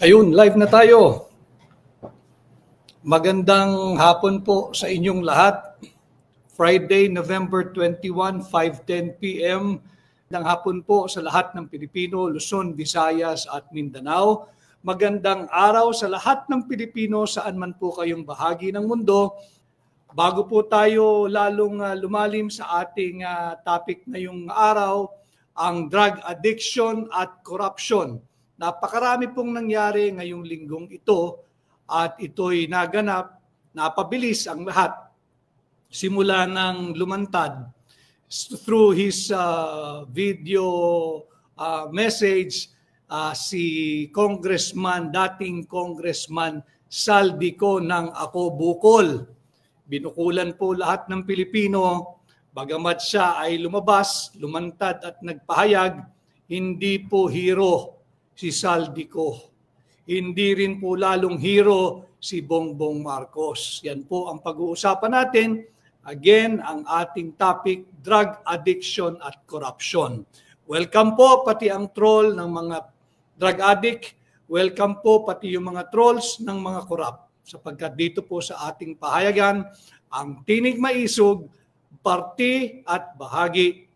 Ayun, live na tayo. Magandang hapon po sa inyong lahat. Friday, November 21, 5:10 p.m. Magandang hapon po sa lahat ng Pilipino, Luzon, Visayas at Mindanao. Magandang araw sa lahat ng Pilipino saan man po kayong bahagi ng mundo. Bago po tayo lalong lumalim sa ating topic ngayong araw, ang drug addiction at corruption. Napakarami pong nangyari ngayong linggong ito at ito'y naganap, napabilis ang lahat. Simula ng lumantad through his video message, si dating Congressman Saldico ng Ako Bukol. Binukulan po lahat ng Pilipino, bagamat siya ay lumabas, lumantad at nagpahayag, hindi po hero si Saldico. Hindi rin po lalong hero si Bongbong Marcos. Yan po ang pag-uusapan natin. Again, ang ating topic, drug addiction at corruption. Welcome po pati ang troll ng mga drug addict. Welcome po pati yung mga trolls ng mga corrupt. Sapagkat dito po sa ating pahayagan, ang tinig maisog, parti at bahagi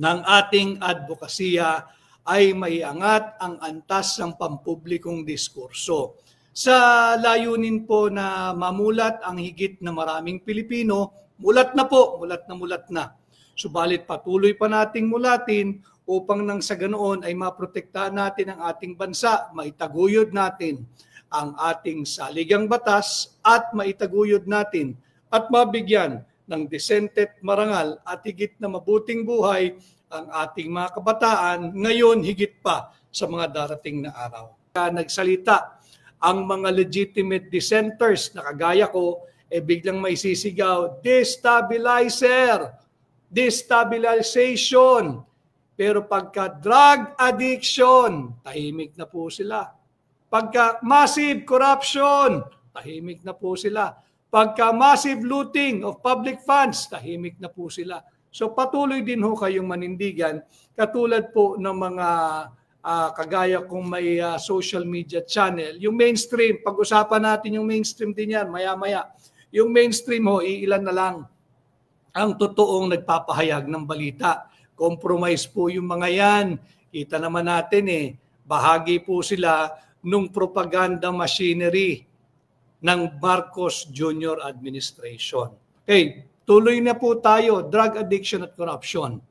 ng ating advokasya ay maiangat ang antas ng pampublikong diskurso. Sa layunin po na mamulat ang higit na maraming Pilipino, mulat na. Subalit patuloy pa nating mulatin upang nang sa ganoon ay maprotektahan natin ang ating bansa, maitaguyod natin ang ating saligang batas at maitaguyod natin at mabigyan ng desente, marangal at higit na mabuting buhay ang ating mga kabataan ngayon higit pa sa mga darating na araw. Nagsalita ang mga legitimate dissenters na kagaya ko, biglang may sisigaw, destabilization. Pero pagka drug addiction, tahimik na po sila. Pagka massive corruption, tahimik na po sila. Pagka massive looting of public funds, tahimik na po sila. So patuloy din ho kayong manindigan, katulad po ng mga kagaya kung may social media channel. Yung mainstream, pag-usapan natin yung mainstream din yan, maya-maya. Yung mainstream ho, iilan na lang ang totoong nagpapahayag ng balita. Compromise po yung mga yan. Kita naman natin bahagi po sila nung propaganda machinery ng Marcos Jr. administration. Okay, tuloy na po tayo, drug addiction at corruption.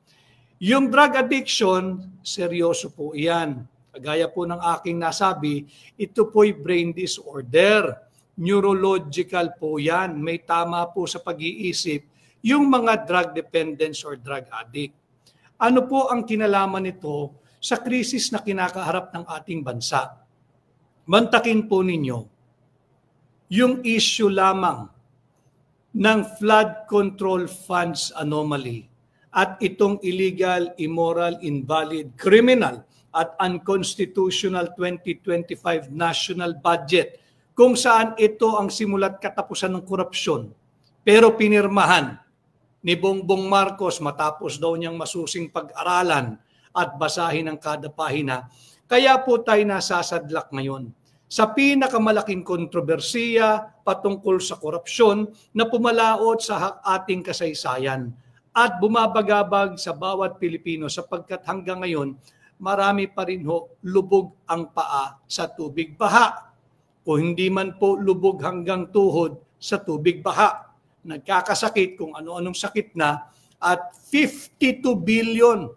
Yung drug addiction, seryoso po iyan. Kagaya po ng aking nasabi, ito po'y brain disorder. Neurological po yan. May tama po sa pag-iisip yung mga drug dependents or drug addict. Ano po ang kinalaman nito sa krisis na kinakaharap ng ating bansa? Mantakin po ninyo yung issue lamang ng flood control funds anomaly at itong illegal, immoral, invalid, criminal at unconstitutional 2025 national budget kung saan ito ang simulat katapusan ng korupsyon. Pero pinirmahan ni Bongbong Marcos matapos daw niyang masusing pag-aralan at basahin ang kada pahina. Kaya po tayo nasasadlak ngayon sa pinakamalaking kontrobersiya patungkol sa korupsyon na pumalaot sa ating kasaysayan at bumabagabag sa bawat Pilipino sapagkat hanggang ngayon marami pa rin lubog ang paa sa tubig baha o hindi man po lubog hanggang tuhod sa tubig baha. Nagkakasakit kung ano-anong sakit na at 52 billion.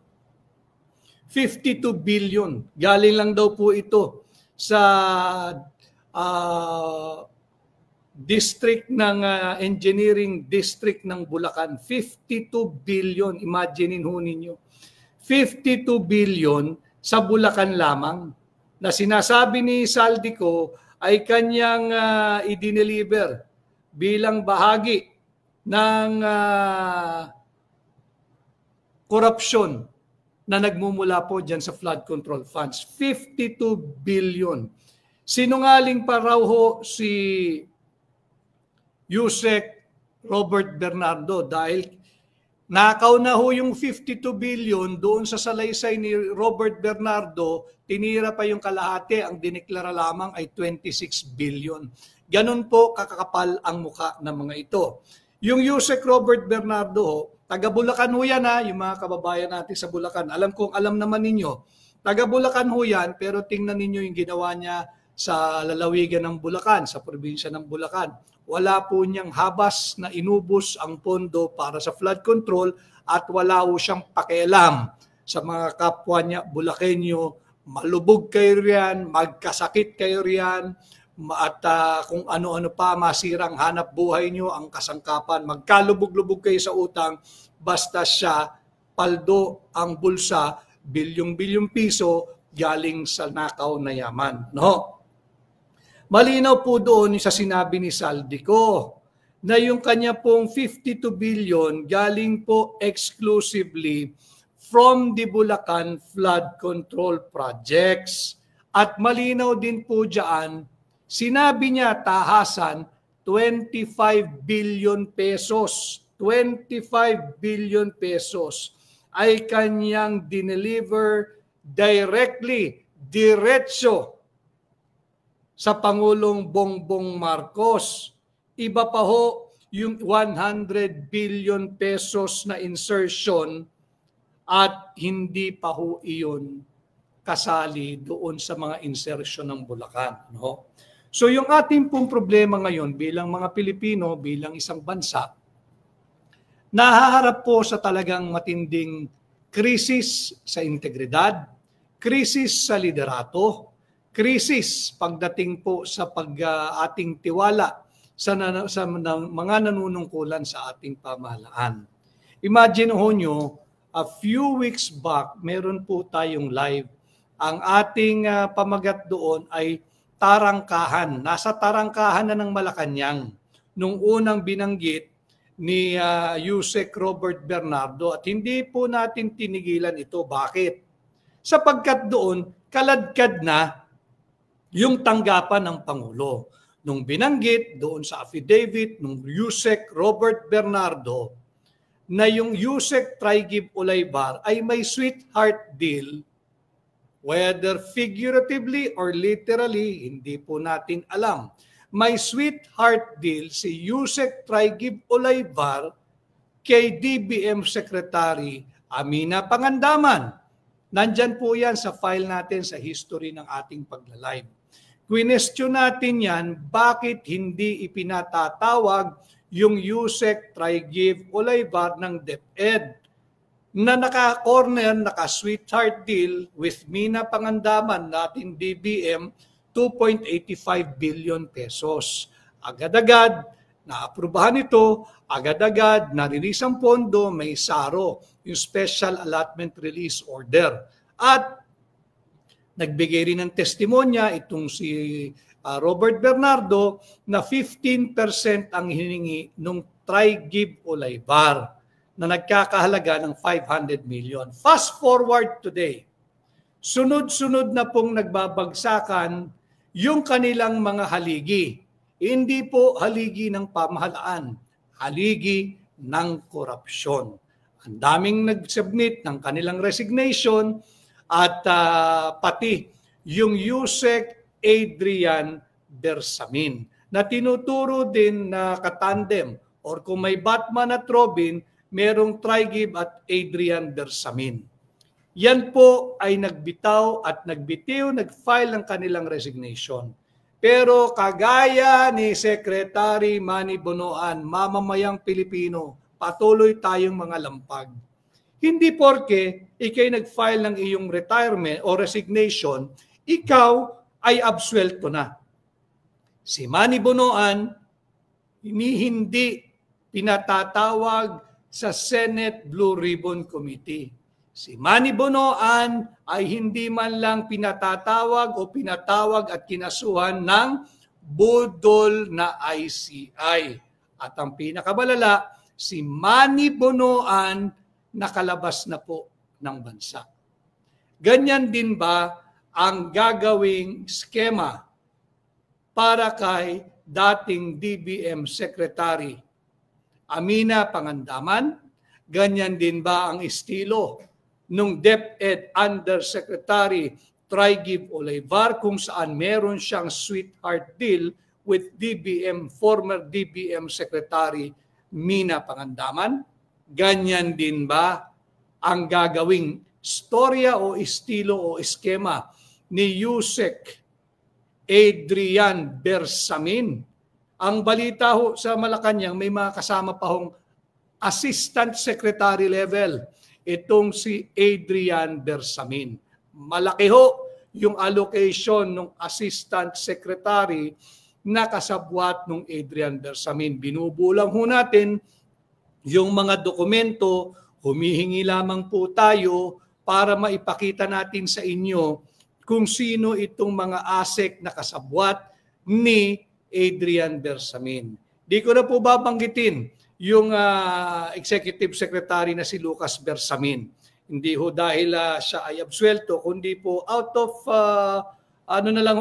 Galing lang daw po ito sa district ng engineering district ng Bulacan. 52 billion, imaginein ho ninyo. 52 billion sa Bulacan lamang na sinasabi ni Saldico ay kanyang i-deliver bilang bahagi ng korupsyon na nagmumula po dyan sa flood control funds. 52 billion. Sinungaling pa raw ho si Yusek Robert Bernardo dahil Nakaw na ho yung 52 billion doon sa salaysay ni Robert Bernardo, tinira pa yung kalahati, ang dineklara lamang ay 26 billion. Ganun po kakakapal ang muka ng mga ito. Yung Yusek Robert Bernardo ho, taga Bulacan ho yan ha, yung mga kababayan natin sa Bulacan. Alam naman ninyo, taga Bulacan ho yan, pero tingnan ninyo yung ginawa niya sa lalawigan ng Bulacan, sa probinsya ng Bulacan. Wala po niyang habas na inubos ang pondo para sa flood control at wala po siyang pakialam sa mga kapwa niya Bulakenyo. Malubog kayo riyan, magkasakit kayo riyan, at kung ano-ano pa, masirang hanap buhay niyo, ang kasangkapan, magkalubog-lubog kayo sa utang, basta siya, paldo ang bulsa, bilyong-bilyong piso, galing sa nakaw na yaman. No? Malinaw po doon sa sinabi ni Saldico na yung kanya pong 52 billion galing po exclusively from the Bulacan flood control projects. At malinaw din po dyan, sinabi niya tahasan 25 billion pesos. 25 billion pesos ay kanyang dineliver directly, diretso sa Pangulong Bongbong Marcos. Iba pa ho yung 100 billion pesos na insertion at hindi pa ho iyon kasali doon sa mga insertion ng Bulacan. No? So yung ating pong problema ngayon bilang mga Pilipino, bilang isang bansa, nahaharap po sa talagang matinding krisis sa integridad, krisis sa liderato, krisis pagdating po sa ating tiwala sa mga nanunungkulan sa ating pamahalaan. Imagine ho nyo, a few weeks back, meron po tayong live. Ang ating pamagat doon ay tarangkahan. Nasa tarangkahan na ng Malacanang nung unang binanggit ni Yusek Robert Bernardo at hindi po natin tinigilan ito. Bakit? Sapagkat doon, kaladkad na yung tanggapan ng Pangulo. Nung binanggit doon sa affidavit ng Yusek Robert Bernardo na yung Yusek Trigib Olaybar ay may sweetheart deal, whether figuratively or literally, hindi po natin alam. May sweetheart deal si Yusek Trigib Olaybar kay DBM Secretary Amina Pangandaman. Nandyan po yan sa file natin sa history ng ating pagla-live. Question natin yan, bakit hindi ipinatatawag yung Yusek Trigib Olaybar ng DepEd na naka-corner, naka-sweetheart deal with Mina Pangandaman natin DBM 2.85 billion pesos. Agad-agad, naaprubahan ito, agad-agad, narilis ang pondo, may SARO, yung Special Allotment Release Order. At nagbigay rin ng testimonya itong si Robert Bernardo na 15% ang hiningi nung Trigib Olaybar na nagkakahalaga ng 500 million. Fast forward today, sunod-sunod na pong nagbabagsakan yung kanilang mga haligi. Hindi po haligi ng pamahalaan, haligi ng korupsyon. Ang daming nag-submit ng kanilang resignation at pati yung Yusek Adrian Bersamin na tinuturo din na katandem or kung may Batman at Robin, merong Trigib at Adrian Bersamin. Yan po ay nagbitaw at nagbitiw, nag-file ng kanilang resignation. Pero kagaya ni Secretary Manny Bonoan, mamamayang Pilipino, patuloy tayong mga lampag. Hindi porke ikay nag-file ng iyong retirement o resignation, ikaw ay absuelto na. Si Manny Bonoan, hindi pinatatawag sa Senate Blue Ribbon Committee. Si Manny Bonoan ay hindi man lang pinatatawag o pinatawag at kinasuhan ng budol na ICI. At ang pinakabalala, si Manny Bonoan nakalabas na po ng bansa. Ganyan din ba ang gagawing skema para kay dating DBM Secretary Amina Pangandaman? Ganyan din ba ang estilo nung DepEd Undersecretary Trygib Olivar kung saan meron siyang sweetheart deal with former DBM Secretary Mina Pangandaman? Ganyan din ba ang gagawing storya o estilo o eskema ni Yusek Adrian Bersamin? Ang balita ho sa Malacanang, may mga kasama pa hong assistant secretary level itong si Adrian Bersamin. Malaki ho yung allocation ng assistant secretary na kasabwat ng Adrian Bersamin. Binubulang ho natin yung mga dokumento, humihingi lamang po tayo para maipakita natin sa inyo kung sino itong mga ASEC na kasabwat ni Adrian Bersamin. Di ko na po babanggitin yung executive secretary na si Lucas Bersamin. Hindi ho dahil siya ay absuelto, kundi po out of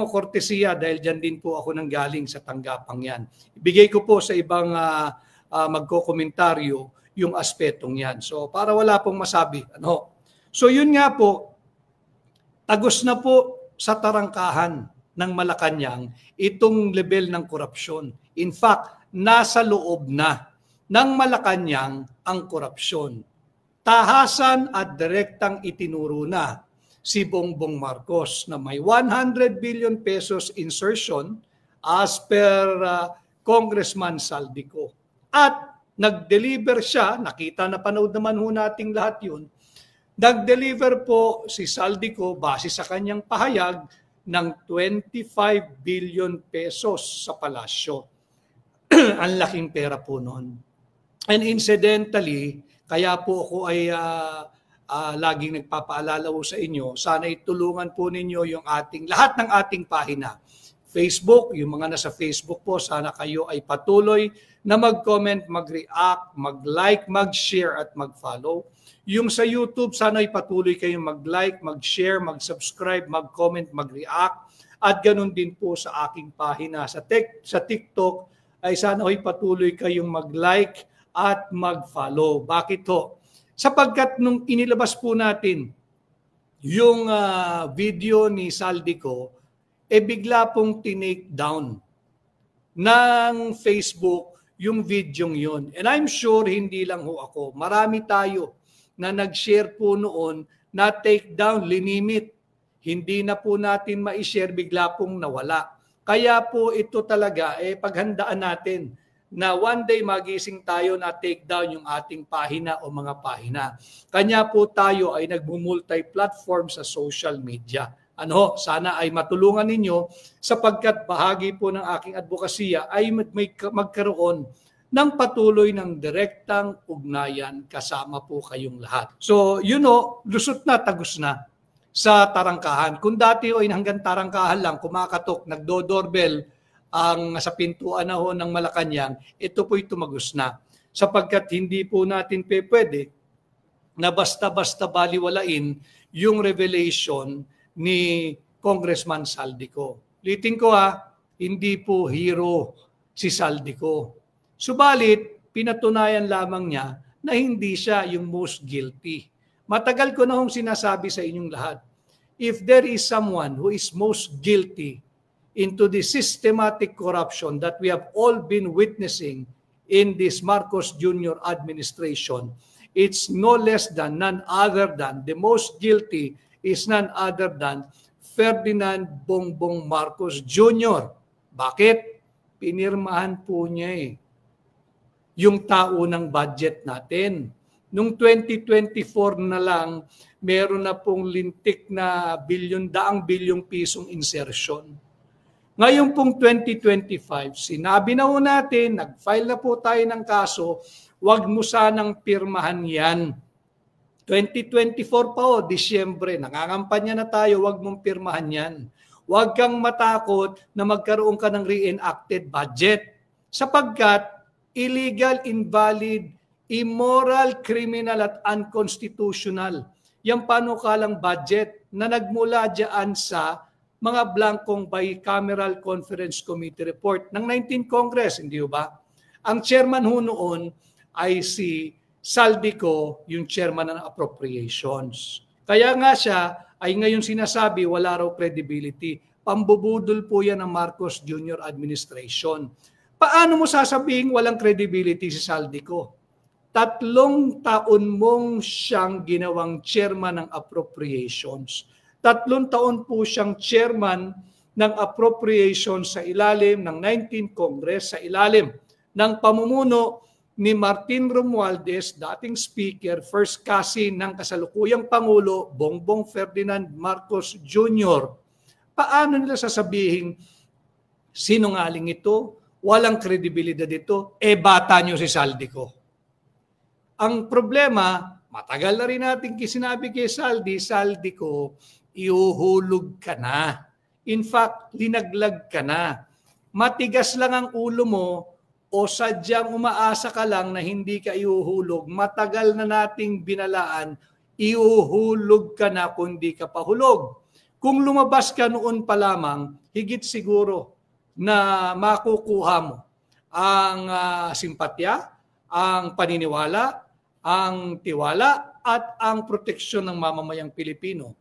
kortesiya dahil dyan din po ako nanggaling sa tanggapang yan. Ibigay ko po sa ibang magkokomentaryo yung aspetong yan. So para wala pong masabi. So yun nga po, tagos na po sa tarangkahan ng Malacanang itong level ng korupsyon. In fact, nasa loob na ng Malacanang ang korupsyon. Tahasan at direktang itinuro na si Bongbong Marcos na may 100 billion pesos insertion as per Congressman Saldico. At nag-deliver siya, nakita na panood naman ho nating lahat yun, nag-deliver po si Saldico base sa kanyang pahayag ng 25 billion pesos sa palasyo. Ang laking pera po noon. And incidentally, kaya po ako ay laging nagpapaalala po sa inyo, sana itulungan po ninyo yung lahat ng ating pahina. Facebook, yung mga nasa Facebook po, sana kayo ay patuloy na mag-comment, mag-react, mag-like, mag-share at mag-follow. Yung sa YouTube, sana ay patuloy kayong mag-like, mag-share, mag-subscribe, mag-comment, mag-react. At ganun din po sa aking pahina sa TikTok, ay sana ay patuloy kayong mag-like at mag-follow. Bakit ho? Sapagkat nung inilabas po natin yung video ni Saldico, bigla pong tinake down ng Facebook yung video yun. And I'm sure hindi lang ho ako. Marami tayo na nag-share po noon na take down, linimit. Hindi na po natin ma-share, bigla pong nawala. Kaya po ito talaga, paghandaan natin na one day magising tayo na take down yung ating pahina o mga pahina. Kanya po tayo ay nagmumulti-platform sa social media. Sana ay matulungan ninyo sapagkat bahagi po ng aking advokasya ay magkaroon ng patuloy ng direktang ugnayan kasama po kayong lahat. So, lusot na, tagos na sa tarangkahan. Kung dati ay hanggang tarangkahan lang, kumakatok, nagdo-doorbell ang sa pintuan na ho ng Malacanang, ito po'y tumagos na. Sapagkat hindi po natin pwede na basta-basta baliwalain yung revelation ni Congressman Saldico. Ulitin ko hindi po hero si Saldico. Subalit, pinatunayan lamang niya na hindi siya yung most guilty. Matagal ko na hong sinasabi sa inyong lahat, if there is someone who is most guilty into the systematic corruption that we have all been witnessing in this Marcos Jr. administration, it's no less than, none other than, the most guilty is none other than Ferdinand Bongbong Marcos Jr. Bakit? Pinirmahan po niya yung taunang budget natin. Noong 2024 na lang, meron na pong lintik na daang bilyong pisong insertion. Ngayon pong 2025, sinabi na po natin, nag-file na po tayo ng kaso, wag mo sanang pirmahan yan. 2024 pa Disyembre, nangangampanya na tayo, wag mong pirmahan yan. Wag kang matakot na magkaroon ka ng reenacted budget sapagkat illegal, invalid, immoral, criminal at unconstitutional. Yung panukalang budget na nagmula dyan sa mga blankong bicameral conference committee report ng 19th Congress, hindi ba? Ang chairman ho noon ay si Saldico yung chairman ng appropriations. Kaya nga siya ay ngayon sinasabi wala raw credibility. Pambubudol po yan ng Marcos Jr. administration. Paano mo sasabihin walang credibility si Saldico? 3 taon mong siyang ginawang chairman ng appropriations. 3 taon po siyang chairman ng appropriations sa ilalim ng 19th Congress, sa ilalim ng pamumuno ni Martin Romualdez, dating speaker, first cousin ng kasalukuyang Pangulo, Bongbong Ferdinand Marcos Jr. Paano nila sasabihin, sinungaling ito, walang kredibilidad ito, bata nyo si Saldico. Ang problema, matagal na rin natin sinabi kay Saldico, iuhulog ka na. In fact, linaglag ka na. Matigas lang ang ulo mo o sadyang umaasa ka lang na hindi ka iuhulog, matagal na nating binalaan, iuhulog ka na kung di ka pahulog. Kung lumabas ka noon pa lamang, higit siguro na makukuha mo ang simpatya, ang paniniwala, ang tiwala, at ang proteksyon ng mamamayang Pilipino.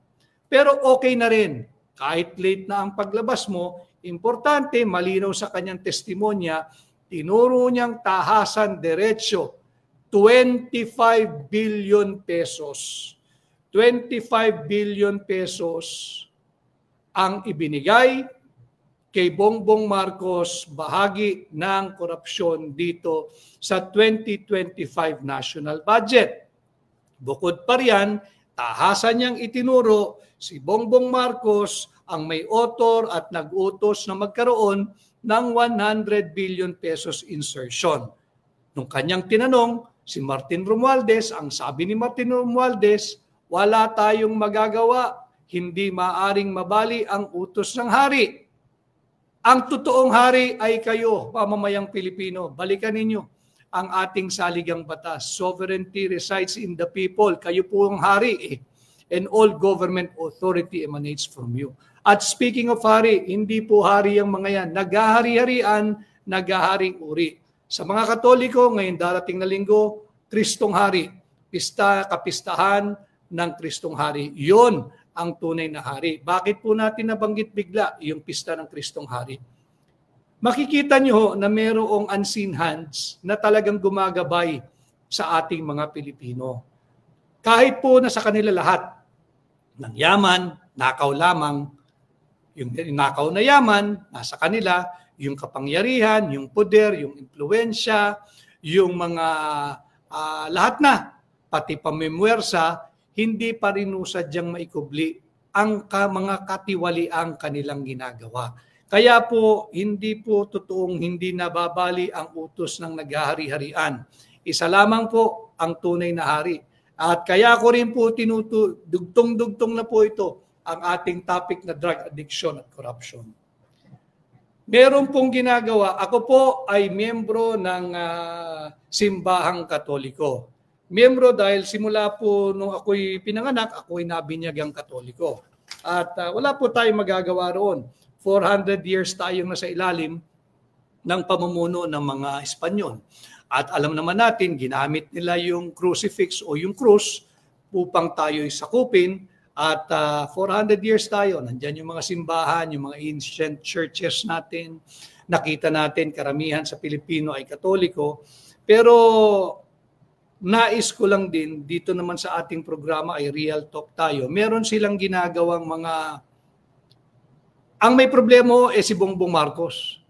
Pero okay na rin, kahit late na ang paglabas mo, importante, malinaw sa kanyang testimonya, tinuro niyang tahasan diretsyo, 25 billion pesos. 25 billion pesos ang ibinigay kay Bongbong Marcos, bahagi ng korupsyon dito sa 2025 national budget. Bukod pa riyan, tahasan niyang itinuro si Bongbong Marcos ang may author at nag-utos na magkaroon ng 100 billion pesos insertion. Nung kanyang tinanong, si Martin Romualdez, ang sabi ni Martin Romualdez, wala tayong magagawa, hindi maaring mabali ang utos ng hari. Ang totoong hari ay kayo, pamamayang Pilipino. Balikan ninyo ang ating saligang batas. Sovereignty resides in the people. Kayo po ang hari and all government authority emanates from you. At speaking of hari, hindi po hari ang mga yan. Naghahari-harian, naghaharing uri. Sa mga Katoliko, ngayon darating na linggo, Kristong Hari. Kapistahan ng Kristong Hari. Yon ang tunay na hari. Bakit po natin nabanggit bigla yung pista ng Kristong Hari? Makikita nyo na mayroong unseen hands na talagang gumagabay sa ating mga Pilipino. Kahit po na sa kanila lahat, ng yaman, nakaw lamang, yung nakaw na yaman, nasa kanila, yung kapangyarihan, yung poder, yung impluensya, yung mga lahat na, pati pamimwersa, hindi pa rin sadyang maikubli ang mga katiwaliang kanilang ginagawa. Kaya po, hindi po totoong hindi nababali ang utos ng naghahari-harian. Isa lamang po ang tunay na hari. At kaya ko rin po dugtong-dugtong na po ito ang ating topic na drug addiction at corruption. Meron pong ginagawa. Ako po ay miyembro ng Simbahang Katoliko. Miyembro dahil simula po nung ako'y pinanganak, ako'y nabinyagang Katoliko. At wala po tayong magagawa roon. 400 years tayong nasa ilalim ng pamumuno ng mga Espanyol. At alam naman natin, ginamit nila yung crucifix o yung krus upang tayo'y sakupin. At 400 years tayo, nandyan yung mga simbahan, yung mga ancient churches natin. Nakita natin, karamihan sa Pilipino ay Katoliko. Pero nais ko lang din, dito naman sa ating programa ay Real Talk tayo. Meron silang ginagawang mga... Ang may problema si Bongbong Marcos.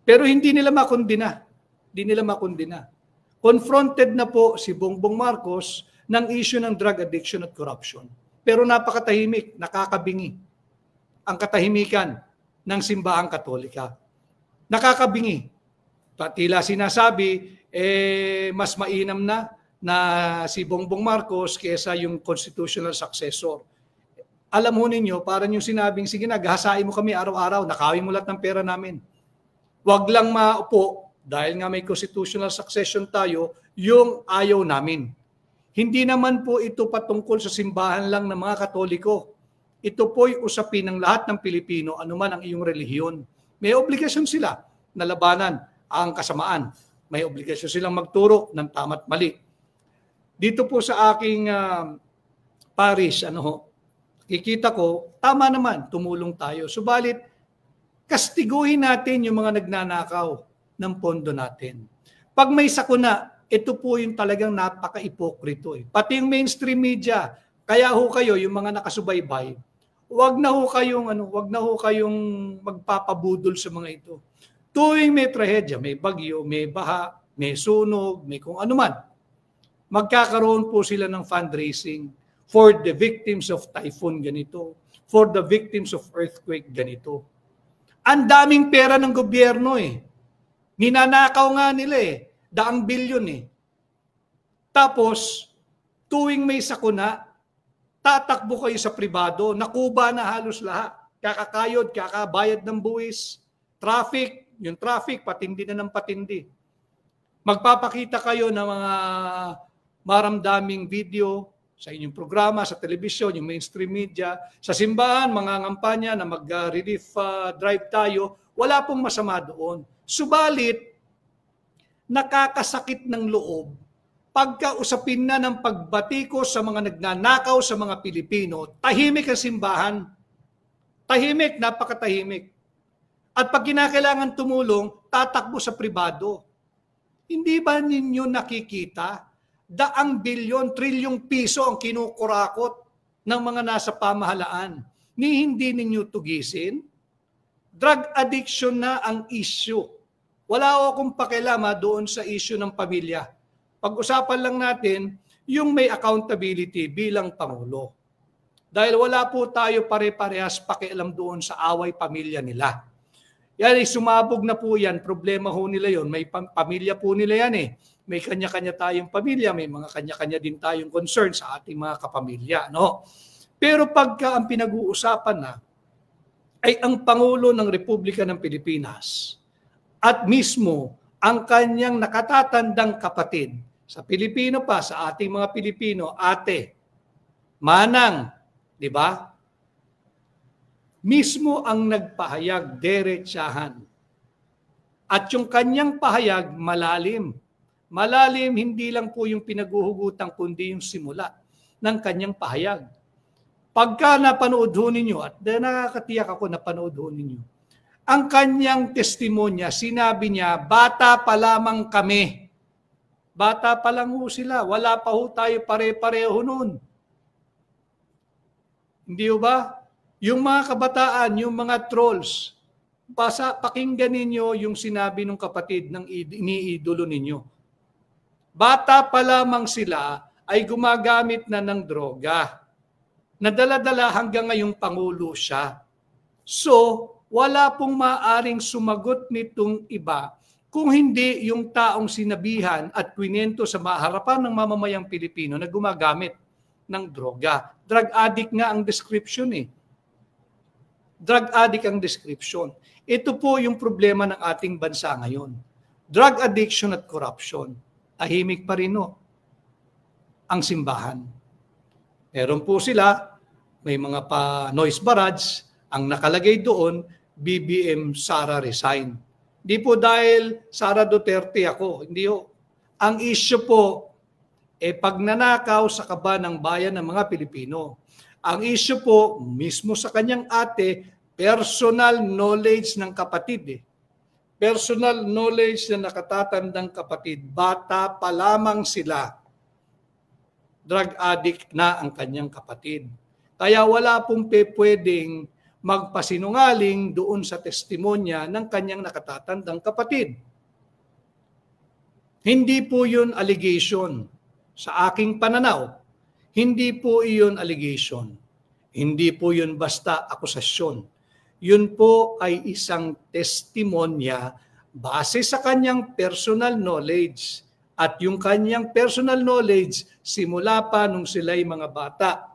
Pero hindi nila makondina. Hindi nila makondina. Confronted na po si Bongbong Marcos ng issue ng drug addiction at corruption. Pero napakatahimik, nakakabingi. Ang katahimikan ng simbahang Katolika. Nakakabingi. Tila sinasabi, mas mainam na si Bongbong Marcos kesa yung constitutional successor. Alam mo ninyo, parang yung sinabing, sige na, gahasain mo kami araw-araw, nakawin mo lahat ng pera namin. Huwag lang maupo, dahil nga may constitutional succession tayo, yung ayaw namin. Hindi naman po ito patungkol sa simbahan lang ng mga Katoliko. Ito po'y usapin ng lahat ng Pilipino, anuman ang iyong relihiyon. May obligasyon sila na labanan ang kasamaan. May obligasyon silang magturo ng tama't mali. dito po sa aking parish, kikita ko, tama naman, tumulong tayo. Subalit, kastiguhin natin yung mga nagnanakaw ng pondo natin. Pag may sakuna, ito po yung talagang napaka-ipokrito. Pati yung mainstream media, kaya ho kayo, yung mga nakasubaybay, wag na ho kayong magpapabudol sa mga ito. Tuwing may trahedya, may bagyo, may baha, may sunog, may kung ano man, magkakaroon po sila ng fundraising for the victims of typhoon ganito, for the victims of earthquake ganito. Ang daming pera ng gobyerno Ninanakaw nga nila daang bilyon Tapos, tuwing may sakuna, tatakbo kayo sa pribado, nakuba na halos lahat. Kakakayod, kakabayad ng buwis, traffic, yung traffic, patindi na ng patindi. Magpapakita kayo ng mga maramdaming video sa inyong programa, sa telebisyon, yung mainstream media, sa simbahan, mga ngampanya na mag-relief drive tayo, wala pong masama doon. Subalit, nakakasakit ng loob pagka usapin na ng pagbatikos sa mga nagnanakaw sa mga Pilipino, tahimik ang simbahan. Tahimik, napakatahimik. At pag kinakailangan tumulong, tatakbo sa pribado. Hindi ba ninyo nakikita? Daang bilyon, trilyong piso ang kinukurakot ng mga nasa pamahalaan. Ni hindi ninyo tugisin? Drug addiction na ang issue. Wala akong pakilama doon sa issue ng pamilya. Pag-usapan lang natin yung may accountability bilang Pangulo. Dahil wala po tayo pare-parehas pakialam doon sa away pamilya nila. Yan sumabog na po yan, problema ho nila yon. May pamilya po nila yan May kanya-kanya tayong pamilya, may mga kanya-kanya din tayong concern sa ating mga kapamilya. Pero pagka ang pinag-uusapan na ay ang Pangulo ng Republika ng Pilipinas at mismo ang kanyang nakatatandang kapatid, sa Pilipino pa, sa ating mga Pilipino, ate, manang, di ba? Mismo ang nagpahayag, derechahan. At yung kanyang pahayag, malalim. Malalim, hindi lang po yung pinaguhugutan, kundi yung simula ng kanyang pahayag. Pagka napanood ho ninyo, at nakakatiyak ako napanood ho ninyo, ang kanyang testimonya, sinabi niya, bata pa lamang kami. Bata pa lang ho sila. Wala pa ho tayo pare-pareho nun. Hindi ho ba? Yung mga kabataan, yung mga trolls, pakinggan ninyo yung sinabi ng kapatid ng iniidolo ninyo. Bata pa lamang sila ay gumagamit na ng droga. Nadala-dala hanggang ngayong Pangulo siya. So, wala pong maaring sumagot nitong iba kung hindi yung taong sinabihan at kwinento sa harapan ng mamamayang Pilipino na gumagamit ng droga. Drug addict nga ang description Drug addict ang description. Ito po yung problema ng ating bansa ngayon. Drug addiction at corruption. Tahimik pa rin ang simbahan. Meron po sila, may mga noise barrage, ang nakalagay doon, BBM Sara resign. Hindi po dahil Sara Duterte ako, hindi ho. Ang issue po, pagnanakaw sa kaba ng bayan ng mga Pilipino. Ang issue po, mismo sa kanyang ate, personal knowledge ng kapatid. Personal knowledge na nakatatandang kapatid. Bata pa lamang sila. Drug addict na ang kanyang kapatid. Kaya wala pong pwedeng magpasinungaling doon sa testimonya ng kanyang nakatatandang kapatid. Hindi po yun allegation. Sa aking pananaw, hindi po iyon allegation. Hindi po yun basta akusasyon. Yun po ay isang testimonya base sa kanyang personal knowledge. At yung kanyang personal knowledge, simula pa nung sila'y mga bata.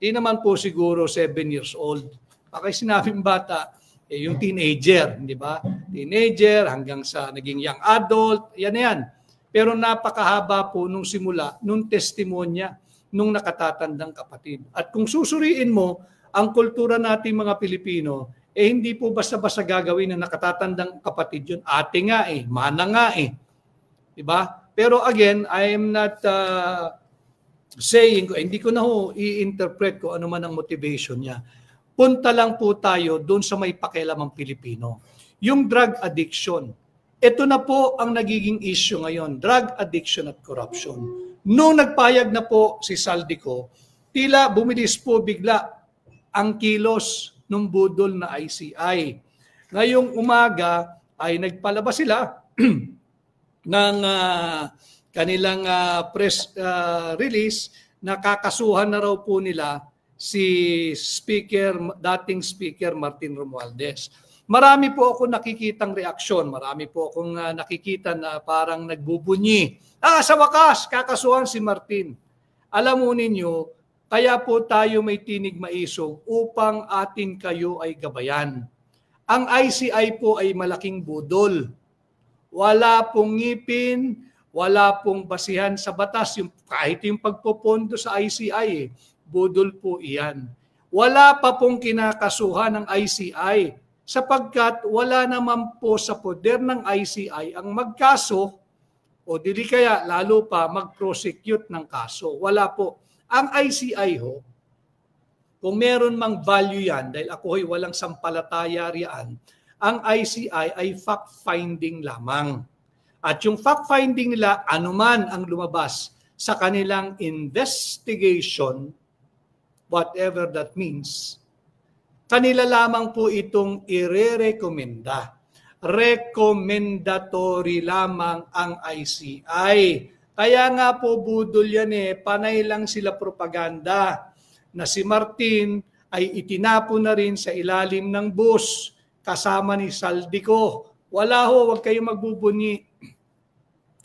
Di naman po siguro 7 years old. Bakit sinabing bata? Yung teenager, di ba? Teenager hanggang sa naging young adult, yan. Pero napakahaba po nung simula, nung testimonya, nung nakatatandang kapatid. At kung susuriin mo, ang kultura nating mga Pilipino, hindi po basta-basta gagawin na nakatatandang kapatid yun. Ate nga mana nga Di ba? Pero again, I am not saying, hindi ko na i-interpret ko ano man ang motivation niya. Punta lang po tayo doon sa may pakialamang Pilipino. Yung drug addiction. Ito na po ang nagiging issue ngayon, drug addiction at corruption. Noong nagpayag na po si Saldico, tila bumilis po bigla ang kilos ng budol na ICI. Ngayong umaga ay nagpalabas sila ng kanilang press release na kakasuhan na raw po nila si dating Speaker Martin Romualdez. Marami po ako nakikitang reaksyon, marami po akong nakikita na parang nagbubunyi. Sa wakas, kakasuhan si Martin. Alam mo ninyo, kaya po tayo may tinig maisog upang atin kayo ay gabayan. Ang ICI po ay malaking budol. Wala pong ngipin, wala pong basihan sa batas. Kahit yung pagpopondo sa ICI, budol po iyan. Wala pa pong kinakasuhan ng ICI sapagkat wala naman po sa poder ng ICI ang magkaso o dili kaya lalo pa mag-prosecute ng kaso. Wala po. Ang ICI kung meron mang value yan, dahil ako ay walang sampalataya riyan, ang ICI ay fact-finding lamang. At yung fact-finding nila, anuman ang lumabas sa kanilang investigation, whatever that means, kanila lamang po itong ire-recommenda. Recommendatory lamang ang ICI. Kaya nga po budol yan panay lang sila propaganda na si Martin ay itinapon na rin sa ilalim ng bus kasama ni Saldico. Wala wag kayong magbubunyi.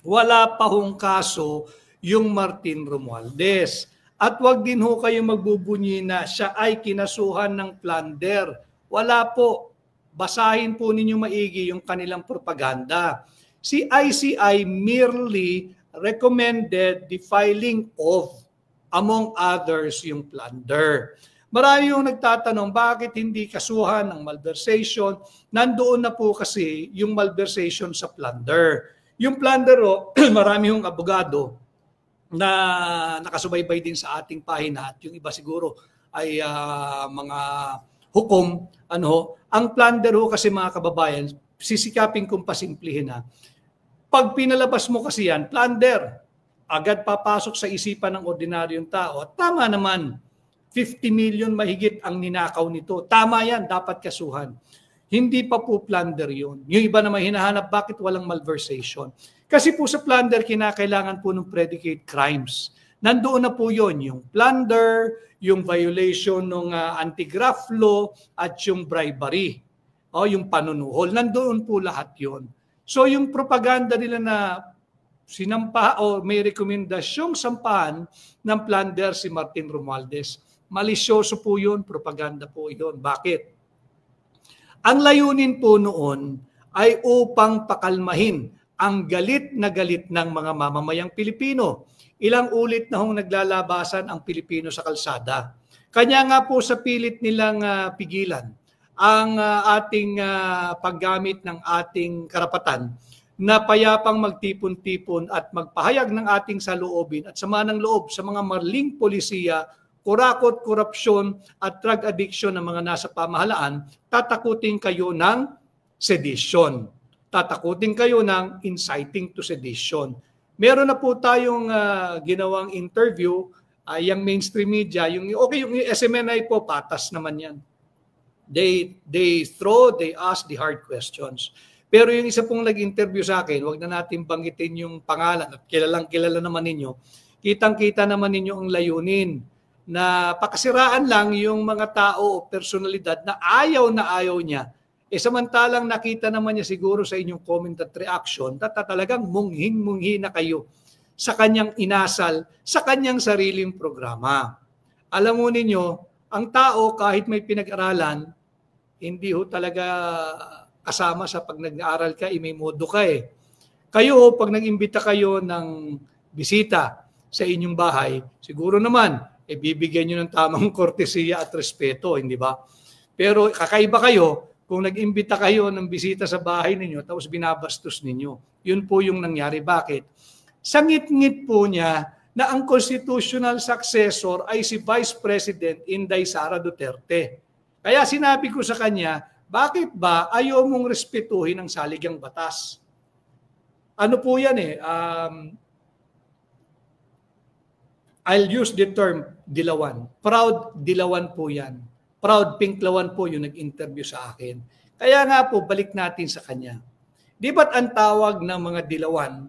Wala pa hong kaso yung Martin Romualdez. At wag din kayong magbubunyi na siya ay kinasuhan ng plunder. Wala po. Basahin po ninyo maigi yung kanilang propaganda. Si ICI merely recommended the filing of, among others, yung plunder. Marami yung nagtatanong, bakit hindi kasuhan ng malversation? Nandoon na po kasi yung malversation sa plunder. Yung plunder, marami yung abogado na nakasubaybay din sa ating pahina at yung iba siguro ay mga hukom. Ang plunder kasi mga kababayan, sisikapin kong pasimplihin na. Pag pinalabas mo kasi yan, plunder, agad papasok sa isipan ng ordinaryong tao. At tama naman, 50 million mahigit ang ninakaw nito. Tama yan, dapat kasuhan. Hindi pa po plunder yun. Yung iba naman hinahanap, bakit walang malversation? Kasi po sa plunder, kinakailangan po ng predicate crimes. Nandoon na po yun, yung plunder, yung violation ng anti-graft law, at yung bribery, o yung panunuhol. Nandoon po lahat yun. So yung propaganda nila na sinampa o may rekomendasyong sampahan ng plunder si Martin Romualdez, malisyoso po yun, propaganda po yun. Bakit? Ang layunin po noon ay upang pakalmahin ang galit na galit ng mga mamamayang Pilipino. Ilang ulit na naglalabasan ang Pilipino sa kalsada. Kanya nga po sa pilit nilang pigilan ang ating paggamit ng ating karapatan na payapang magtipon-tipon at magpahayag ng ating saloobin at sama ng loob sa mga marling polisiya, kurakot, korupsyon at drug addiction ng mga nasa pamahalaan, tatakutin kayo ng sedition. Tatakutin kayo ng inciting to sedition. Meron na po tayong ginawang interview, yung mainstream media, yung SMNI po, patas naman yan. They ask the hard questions. Pero yung isa pong nag-interview sa akin, wag na natin banggitin yung pangalan at kilala naman ninyo, kitang-kita naman ninyo ang layunin na pakasiraan lang yung mga tao o personalidad na ayaw niya. Samantalang nakita naman niya siguro sa inyong comment at reaction, talagang munghing-munghi na kayo sa kanyang inasal, sa kanyang sariling programa. Alam mo ninyo, ang tao kahit may pinag-aralan, hindi talaga kasama sa pag nag-aaral ka, may modo ka Kayo, pag nag-imbita kayo ng bisita sa inyong bahay, siguro naman, bibigyan nyo ng tamang kortesiya at respeto, hindi ba? Pero kakaiba kayo, kung nag-imbita kayo ng bisita sa bahay ninyo, tapos binabastos ninyo. Yun po yung nangyari. Bakit? Sangit-ngit po niya na ang constitutional successor ay si Vice President Inday Sara Duterte. Kaya sinabi ko sa kanya, bakit ba ayaw mong respetuhin ang saligang batas? Ano po yan I'll use the term dilawan. Proud dilawan po yan. Proud pinklawan po yung nag-interview sa akin. Kaya nga po, balik natin sa kanya. Di ba't ang tawag ng mga dilawan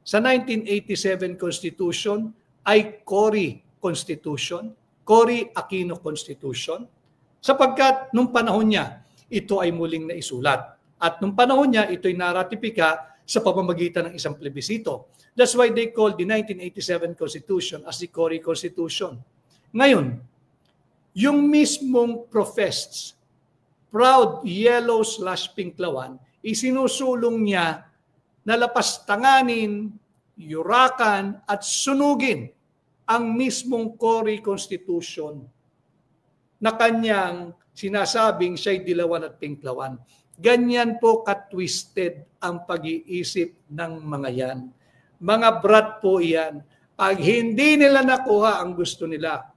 sa 1987 Constitution ay Cory Constitution, Cory Aquino Constitution, sapagkat nung panahon niya, ito ay muling naisulat. At nung panahon niya, ito'y naratipika sa pamamagitan ng isang plebisito. That's why they called the 1987 Constitution as the Cory Constitution. Ngayon, yung mismong professed, proud yellow/pinklawan, isinusulong niya na lapastanganin, yurakan at sunugin ang mismong Cory Constitution na kanyang sinasabing siya'y dilawan at pinklawan. Ganyan po katwisted ang pag-iisip ng mga yan. Mga brat po yan. Pag hindi nila nakuha ang gusto nila,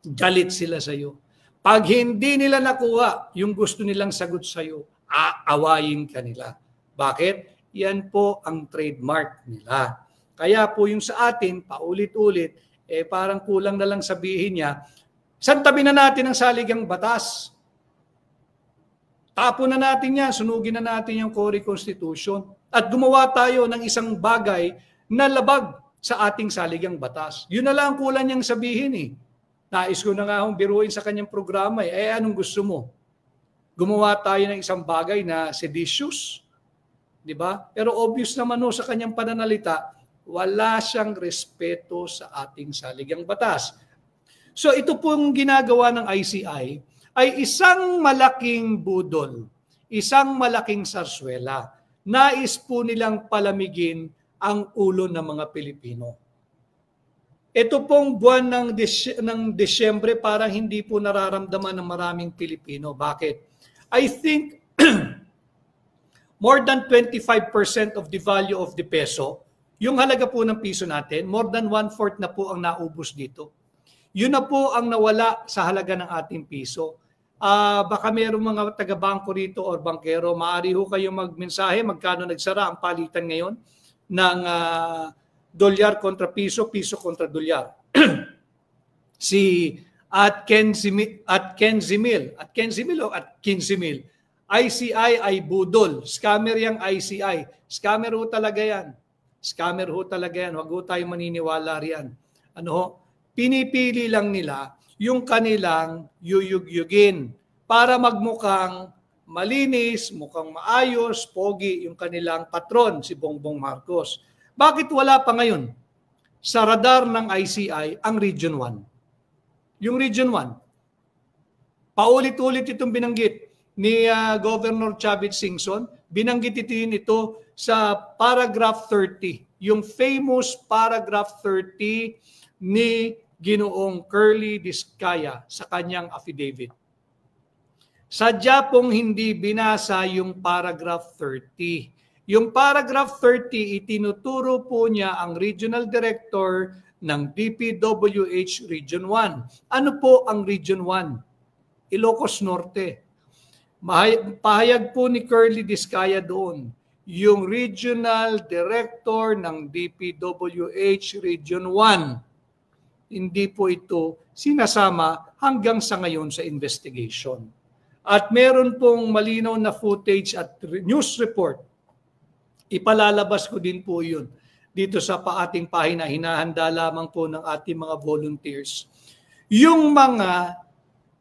galit sila sa iyo. Pag hindi nila nakuha yung gusto nilang sagot sa iyo, aawayin ka nila. Bakit? Yan po ang trademark nila. Kaya po yung sa atin, paulit-ulit, parang kulang na lang sabihin niya, santabi na natin ang saligang batas. Tapo na natin yan, sunugin na natin yung Cory Constitution. At gumawa tayo ng isang bagay na labag sa ating saligang batas. Yun na lang ang kulang niyang sabihin . Nais ko na nga akong biruin sa kanyang programa . Anong gusto mo? Gumawa tayo ng isang bagay na seditious, di ba? Pero obvious naman sa kanyang pananalita, wala siyang respeto sa ating saligang batas. So ito pong ginagawa ng ICI ay isang malaking budol, isang malaking sarswela. Nais po nilang palamigin ang ulo ng mga Pilipino. Ito pong buwan ng Desyembre parang hindi po nararamdaman ng maraming Pilipino. Bakit? I think more than 25% of the value of the peso, yung halaga po ng piso natin, more than 1/4 na po ang naubos dito. Yun na po ang nawala sa halaga ng ating piso. Baka mayroong mga taga-bangko rito or bankero, maaari ho kayo magmensahe magkano nagsara ang palitan ngayon ng dolyar kontra piso, piso kontra dolyar. At 15,000 ICI ay budol. Scammer yung ICI. Scammer ho talaga yan. Scammer ho talaga yan. Huwag ho tayo maniniwala riyan. Pinipili lang nila yung kanilang yuyugyugin para magmukhang malinis, mukhang maayos, pogi yung kanilang patron, si Bongbong Marcos. Bakit wala pa ngayon sa radar ng ICI ang Region 1? Yung Region 1, paulit-ulit itong binanggit ni Governor Chavit Singson, binanggit ito sa paragraph 30, yung famous paragraph 30 ni Ginoong Curly Discaya sa kanyang affidavit. Sadya pong hindi binasa yung paragraph 30. Yung paragraph 30, itinuturo po niya ang Regional Director ng DPWH Region 1. Ano po ang Region 1? Ilocos Norte. Pahayag po ni Curly Discaya doon, yung Regional Director ng DPWH Region 1. Hindi po ito sinasama hanggang sa ngayon sa investigation. At meron pong malinaw na footage at news report. Ipalalabas ko din po yun dito sa ating pahina. Hinahanda lamang po ng ating mga volunteers. Yung mga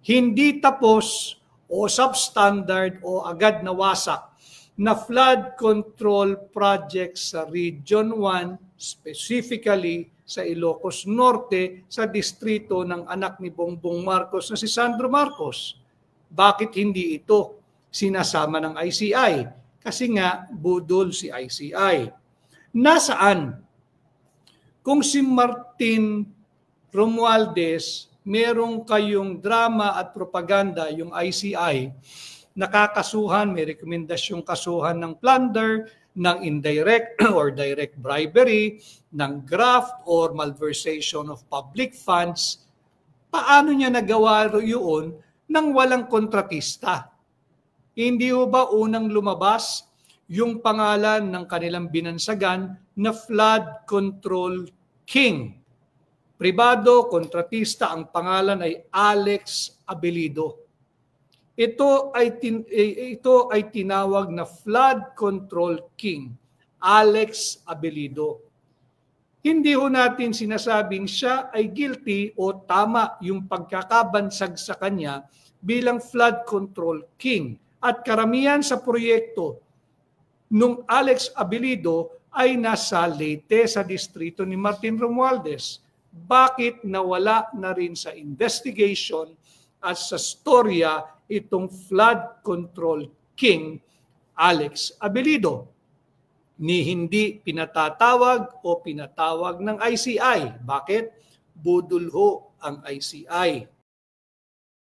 hindi tapos o substandard o agad nawasak na flood control projects sa Region 1, specifically sa Ilocos Norte, sa distrito ng anak ni Bongbong Marcos na si Sandro Marcos. Bakit hindi ito sinasama ng ICI? Kasi nga, budol si ICI. Nasaan? Kung si Martin Romualdez, merong kayong drama at propaganda, yung ICI, nakakasuhan, may rekomendasyong kasuhan ng plunder, ng indirect or direct bribery, ng graft or malversation of public funds, paano niya nagawa yun nang walang kontratista? Hindi ho ba unang lumabas yung pangalan ng kanilang binansagan na flood control king? Pribado, kontratista, ang pangalan ay Alex Abelido. Ito ay tinawag na flood control king, Alex Abelido. Hindi ho natin sinasabing siya ay guilty o tama yung pagkakabansag sa kanya bilang flood control king. At karamihan sa proyekto nung Alex Abelido ay nasa Leyte sa distrito ni Martin Romualdez. Bakit nawala na rin sa investigation at sa storya itong flood control king Alex Abelido? Ni hindi pinatatawag o pinatawag ng ICI. Bakit? Budol ho ang ICI.